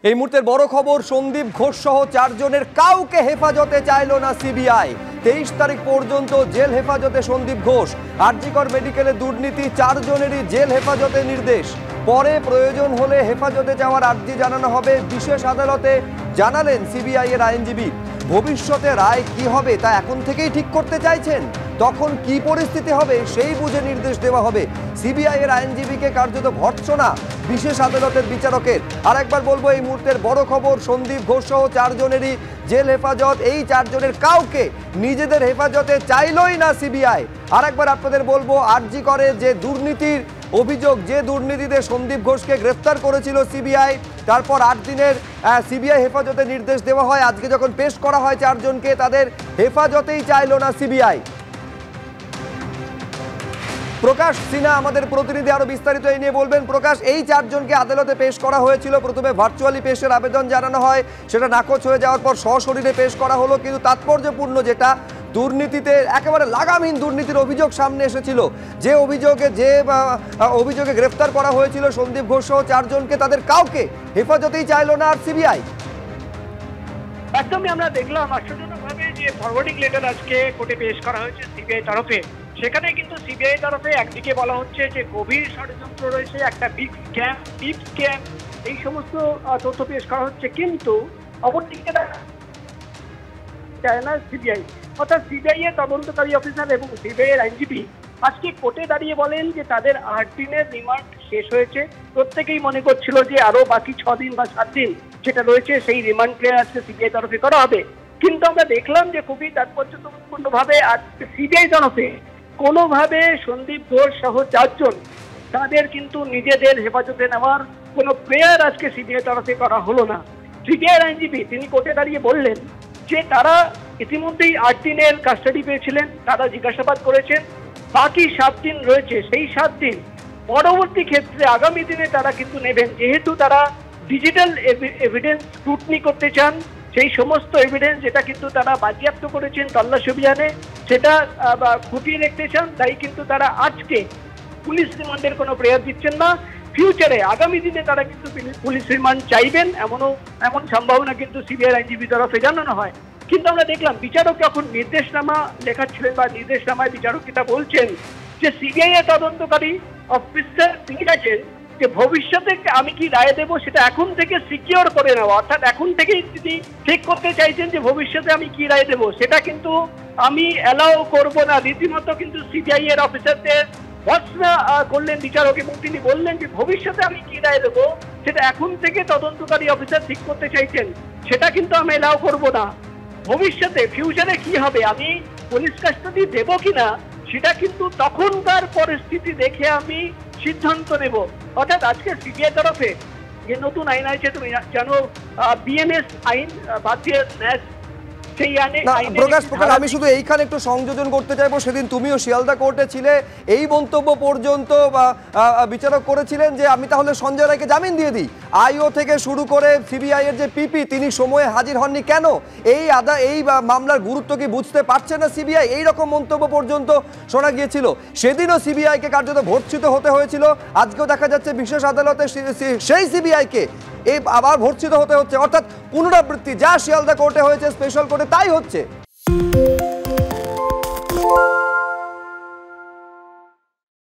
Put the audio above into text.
এই মুহূর্তের বড় খবর, সন্দীপ ঘোষ সহ 4 জনের কাউকে হেফাজতে চাইল না সিবিআই। 23 তারিখ পর্যন্ত জেল হেফাজতে সন্দীপ ঘোষ। আরজিকর মেডিকেলে দুর্নীতি, 4 জনেরই জেল হেফাজতে নির্দেশ। পরে প্রয়োজন হলে হেফাজতে যাওয়ার আর্জি জানানো হবে বিশেষ আদালতে, জানালেন সিবিআই এর আইনজীবী। ভবিষ্যতে রায় কি হবে তা এখন থেকেই ঠিক করতে চাইছেন, তখন কি পরিস্থিতি হবে সেই বুঝে নির্দেশ দেওয়া হবে। সিবিআই এর আইনজীবীকে কার্যত ভর্ৎসনা বিশেষ আদালতের বিচারকের। আর একবার বলবো, এই মুহূর্তের বড় খবর, সন্দীপ ঘোষ সহ 4 জনেরই জেল হেফাজত। এই 4 জনের কাউকে নিজেদের হেফাজতে চাইলই না সিবিআই। আর একবার আপনাদের বলবো, আরজি করে যে দুর্নীতির অভিযোগ, যে দুর্নীতিতে সন্দীপ ঘোষকে গ্রেফতার করেছিল সিবিআই, তারপর 8 দিনের সিবিআই হেফাজতে নির্দেশ দেওয়া হয়। আজকে যখন পেশ করা হয় 4 জনকে, তাদের হেফাজতেই চাইল না সিবিআই। প্রকাশ সিনহা আমাদের প্রতিনিধি আরো বিস্তারিত এই নিয়ে বলবেন। প্রকাশ, এই 4 জনকে আদালতে পেশ করা হয়েছিল, প্রথমে ভার্চুয়ালি পেশের আবেদন জানানো হয়, সেটা নাকচ হয়ে যাওয়ার পর সশরীরে পেশ করা হলো। কিন্তু তাৎপর্যপূর্ণ যেটা, দুর্নীতিতে একেবারে লাগামহীন দুর্নীতির অভিযোগ সামনে এসেছিল, যে অভিযোগে গ্রেফতার করা হয়েছিল সন্দীপ ঘোষ সহ 4 জনকে, তাদের কাউকে হেফাজতেই চাইল না আর সিবিআই। একদমই আমরা দেখলাম আশ্চর্যজনকভাবে যে ফরওয়ার্ডিং লেটার আজকে কোর্টে পেশ করা হয়েছে সিবিআই তরফে। সেখানে কিন্তু সিবিআই তরফে একদিকে বলা হচ্ছে যে গভীর ষড়যন্ত্র রয়েছে, একটা বিগ স্ক্যাম, এই সমস্ত তথ্য পেশ করা হচ্ছে, কিন্তু অপরদিকে চায় না সিবিআই। অর্থাৎ সিবিআই এর তদন্তকারী অফিসার এবং সিবিআই এর আইনজীবী আজকে কোর্টে দাঁড়িয়ে বলেন যে তাদের 8 দিনের রিমান্ড শেষ হয়েছে। প্রত্যেকেই মনে করছিল যে আরো বাকি 6 দিন বা 7 দিন যেটা রয়েছে সেই রিমান্ড ক্লিয়ার আজকে সিবিআই তরফে করা হবে। কিন্তু আমরা দেখলাম যে খুবই তাৎপর্যপূর্ণভাবে আজকে সিবিআই তরফে কোনোভাবে সন্দীপ ঘোষ সহ 4 জন তাদের কিন্তু নিজেদের হেফাজতে নেওয়ার কোনো প্রেয়ার আজকে সিবিআই তরফে করা হলো না। সিবিআই আইনজীবী তিনি কোর্টে দাঁড়িয়ে বললেন যে তারা ইতিমধ্যেই 8 দিনের কাস্টাডি পেয়েছিলেন, তারা জিজ্ঞাসাবাদ করেছেন, বাকি 7 দিন রয়েছে, সেই 7 দিন পরবর্তী ক্ষেত্রে আগামী দিনে তারা কিন্তু নেবেন। যেহেতু তারা ডিজিটাল এভিডেন্স স্ক্রুটনি করতে চান, সেই সমস্ত এভিডেন্স যেটা কিন্তু তারা বাজেয়াপ্ত করেছেন তল্লাশি অভিযানে, সেটা খুঁটিয়ে দেখতে চান, তাই কিন্তু তারা আজকে পুলিশ রিমান্ডের কোনো প্রেয়ার দিচ্ছেন না। ফিউচারে আগামী দিনে তারা কিন্তু পুলিশ রিমান্ড চাইবেন, এমন সম্ভাবনা কিন্তু সিবিআই আইনজীবী তরফে জানানো হয়। কিন্তু আমরা দেখলাম বিচারক যখন নির্দেশনামা লেখাচ্ছিলেন বা নির্দেশনামায় বিচারক এটা বলছেন যে সিবিআই এর তদন্তকারী অফিসার তিনি গেছেন যে ভবিষ্যতে আমি কি রায় দেবো সেটা এখন থেকে সিকিউর করে নেওয়া, অর্থাৎ এখন থেকেই তিনি ঠিক করতে চাইছেন যে ভবিষ্যতে আমি কি রায় দেবো সেটা কিন্তু আমি অ্যালাউ করবো না। রীতিমতো কিন্তু সিবিআই এর অফিসারদের ভর্ৎসনা করলেন বিচারক এবং তিনি বললেন যে ভবিষ্যতে আমি কি রায় দেবো সেটা এখন থেকে তদন্তকারী অফিসার ঠিক করতে চাইছেন, সেটা কিন্তু আমি অ্যালাউ করবো না। ভবিষ্যতে ফিউচারে কি হবে, আমি পুলিশ কাস্টাডি দেবো কিনা সেটা কিন্তু তখনকার পরিস্থিতি দেখে আমি সিদ্ধান্ত নেব। অর্থাৎ আজকে সিবিআই তরফে যে নতুন আইন আছে, তুমি জানো বিএনএস আইন, ভারতীয় ন্যায়, সেই আইনে প্রকাশ, আমি শুধু এইখানে একটু সংযোজন করতে চাইবো, সেদিন তুমিও শিয়ালদা কোর্টে ছিলে, এই মন্তব্য পর্যন্ত বিচারক করেছিলেন যে আমি তাহলে সঞ্জয় রায়কে জামিন দিয়ে দিই। আইও থেকে শুরু করে সিবিআই এর যে পিপি, তিনি সময়ে হাজির হননি কেন, এই মামলার গুরুত্ব কি বুঝতে পারছে না সিবিআই, এই রকম মন্তব্য পর্যন্ত শোনা গিয়েছিল। সেদিনও সিবিআইকে কার্যত ভর্ৎসিত হতে হয়েছিল, আজকেও দেখা যাচ্ছে বিশেষ আদালতে সেই সিবিআইকে আবার ভর্ৎসিত হতে হচ্ছে। অর্থাৎ পুনরাবৃত্তি, যা শিয়ালদা কোর্টে হয়েছে স্পেশাল কোর্টে তাই হচ্ছে।